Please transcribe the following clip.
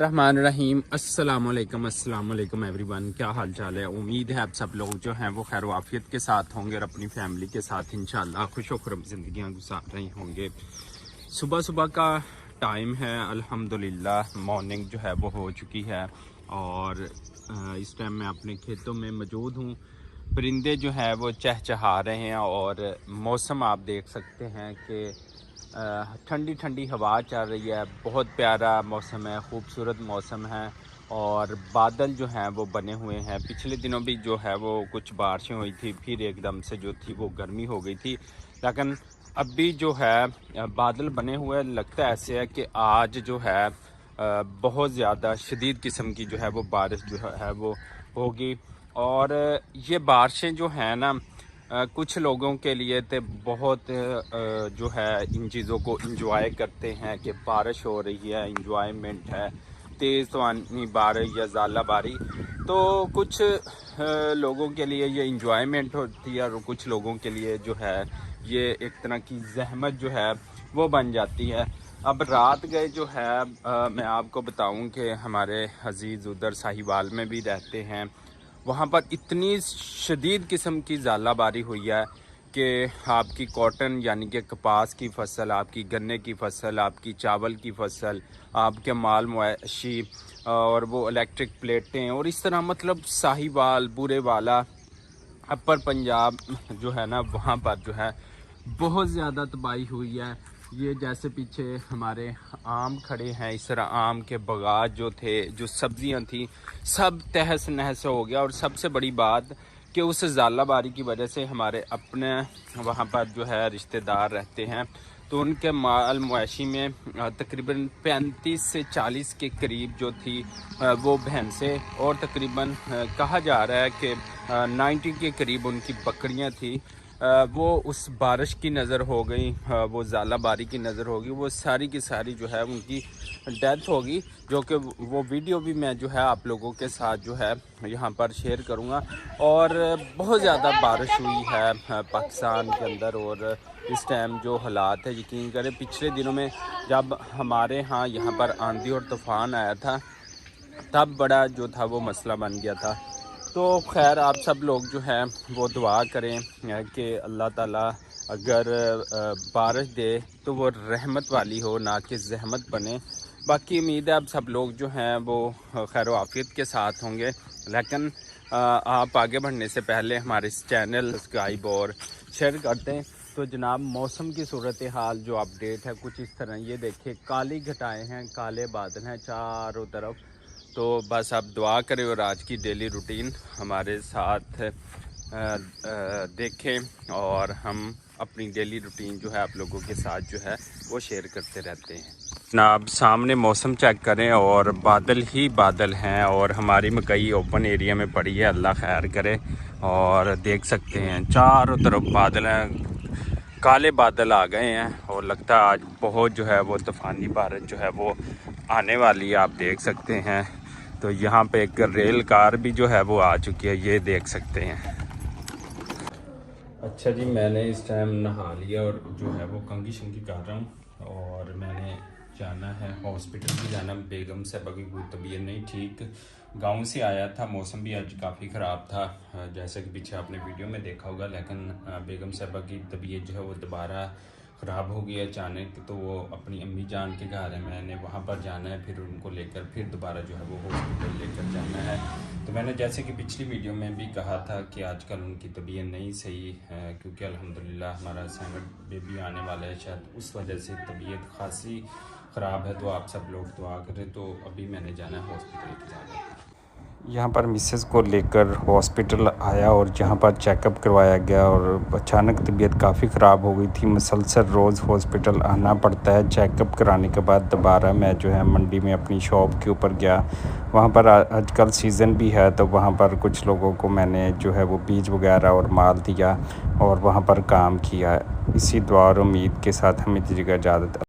बिस्मिल्लाहिर्रहमानिर्रहीम। अस्सलाम वालेकुम एवरीवन। क्या हाल चाल है? उम्मीद है आप सब लोग जो हैं वो खैर वाफियत के साथ होंगे और अपनी फैमिली के साथ इंशाल्लाह खुश व खुर्रम ज़िंदगियाँ गुजार रहे होंगे। सुबह सुबह का टाइम है, अल्हम्दुलिल्लाह मॉर्निंग जो है वो हो चुकी है और इस टाइम मैं अपने खेतों में मौजूद हूँ। परिंदे जो है वो चहचहा रहे हैं और मौसम आप देख सकते हैं कि ठंडी ठंडी हवा चल रही है। बहुत प्यारा मौसम है, खूबसूरत मौसम है और बादल जो हैं वो बने हुए हैं। पिछले दिनों भी जो है वो कुछ बारिशें हुई थी, फिर एकदम से जो थी वो गर्मी हो गई थी, लेकिन अभी जो है बादल बने हुए लगता है ऐसे है कि आज जो है बहुत ज़्यादा शदीद किस्म की जो है वो बारिश जो है वो होगी। और ये बारिशें जो हैं ना कुछ लोगों के लिए तो बहुत जो है इन चीज़ों को इंजॉय करते हैं कि बारिश हो रही है, इंजॉयमेंट है, तेज़ तूफ़ानी बारिश या ज़ाला बारी। तो कुछ लोगों के लिए ये इंजॉयमेंट होती है और कुछ लोगों के लिए जो है ये एक तरह की ज़हमत जो है वो बन जाती है। अब रात गए जो है मैं आपको बताऊं कि हमारे अजीज़ उधर साहिवाल में भी रहते हैं, वहाँ पर इतनी शदीद किस्म की ज़ालाबारी हुई है कि आपकी कॉटन यानी कि कपास की फसल, आपकी गन्ने की फसल, आपकी चावल की फसल, आपके माल मवेशी और वो इलेक्ट्रिक प्लेटें और इस तरह मतलब साहिवाल, बुरे वाला, अपर पंजाब जो है ना वहाँ पर जो है बहुत ज़्यादा तबाही हुई है। ये जैसे पीछे हमारे आम खड़े हैं, इस तरह आम के बगात जो थे, जो सब्जियां थी, सब तहस नहस हो गया। और सबसे बड़ी बात कि उस ज़ालाबारी की वजह से हमारे अपने वहाँ पर जो है रिश्तेदार रहते हैं, तो उनके माल मवेशी में तकरीबन 35 से 40 के करीब जो थी वो भैंसें और तकरीबन कहा जा रहा है कि 90 के करीब उनकी बकरियां थी। वो उस बारिश की नज़र हो गई, वो ज़ालाबारी की नज़र होगी, वो सारी की सारी जो है उनकी डेथ होगी, जो कि वो वीडियो भी मैं जो है आप लोगों के साथ जो है यहाँ पर शेयर करूँगा। और बहुत ज़्यादा बारिश हुई है पाकिस्तान के अंदर और इस टाइम जो हालात है यकीन करें, पिछले दिनों में जब हमारे यहाँ पर आंधी और तूफ़ान आया था तब बड़ा जो था वो मसला बन गया था। तो खैर आप सब लोग जो है वो दुआ करें कि अल्लाह ताला अगर बारिश दे तो वो रहमत वाली हो, ना कि ज़हमत बने। बाकी उम्मीद है आप सब लोग जो हैं वो खैर आफियत के साथ होंगे। लेकिन आप आगे बढ़ने से पहले हमारे इस चैनल सब्सक्राइब और शेयर करते हैं। तो जनाब मौसम की सूरत हाल जो अपडेट है कुछ इस तरह, ये देखिए काली घटाएं हैं, काले बादल हैं चारों तरफ। तो बस आप दुआ करें और आज की डेली रूटीन हमारे साथ देखें और हम अपनी डेली रूटीन जो है आप लोगों के साथ जो है वो शेयर करते रहते हैं। जनाब सामने मौसम चेक करें और बादल ही बादल हैं और हमारी मकई ओपन एरिया में पड़ी है, अल्लाह खैर करे। और देख सकते हैं चारों तरफ बादल हैं, काले बादल आ गए हैं और लगता है आज बहुत जो है वो तूफ़ानी बारिश जो है वो आने वाली है, आप देख सकते हैं। तो यहाँ पे एक रेल कार भी जो है वो आ चुकी है, ये देख सकते हैं। अच्छा जी, मैंने इस टाइम नहा लिया और जो है वो कंघी शंघी कर रहा हूँ और मैंने जाना है हॉस्पिटल भी जाना। बेगम साहबा की कोई तबीयत नहीं ठीक, गांव से आया था, मौसम भी आज काफ़ी ख़राब था जैसे कि पीछे आपने वीडियो में देखा होगा। लेकिन बेगम साहबा की तबीयत जो है वो दोबारा ख़राब हो गई अचानक, तो वो अपनी अम्मी जान के घर है, मैंने वहाँ पर जाना है, फिर उनको लेकर फिर दोबारा जो है वो हॉस्पिटल लेकर जाना है। तो मैंने जैसे कि पिछली वीडियो में भी कहा था कि आजकल उनकी तबीयत नहीं सही है, क्योंकि अल्हम्दुलिल्लाह हमारा सेकंड बेबी आने वाला है, शायद उस वजह से तबीयत खासी ख़राब है। तो आप सब लोग दुआ करें। तो अभी मैंने जाना है हॉस्पिटल की जाना। यहाँ पर मिसेस को लेकर हॉस्पिटल आया और जहाँ पर चेकअप करवाया गया और अचानक तबीयत काफ़ी ख़राब हो गई थी। मुसलसल रोज़ हॉस्पिटल आना पड़ता है। चेकअप कराने के बाद दोबारा मैं जो है मंडी में अपनी शॉप के ऊपर गया। वहाँ पर आजकल सीज़न भी है, तो वहाँ पर कुछ लोगों को मैंने जो है वो बीज वगैरह और माल दिया और वहाँ पर काम किया। इसी दुआ और उम्मीद के साथ हमें दीजिएगा इजाज़त।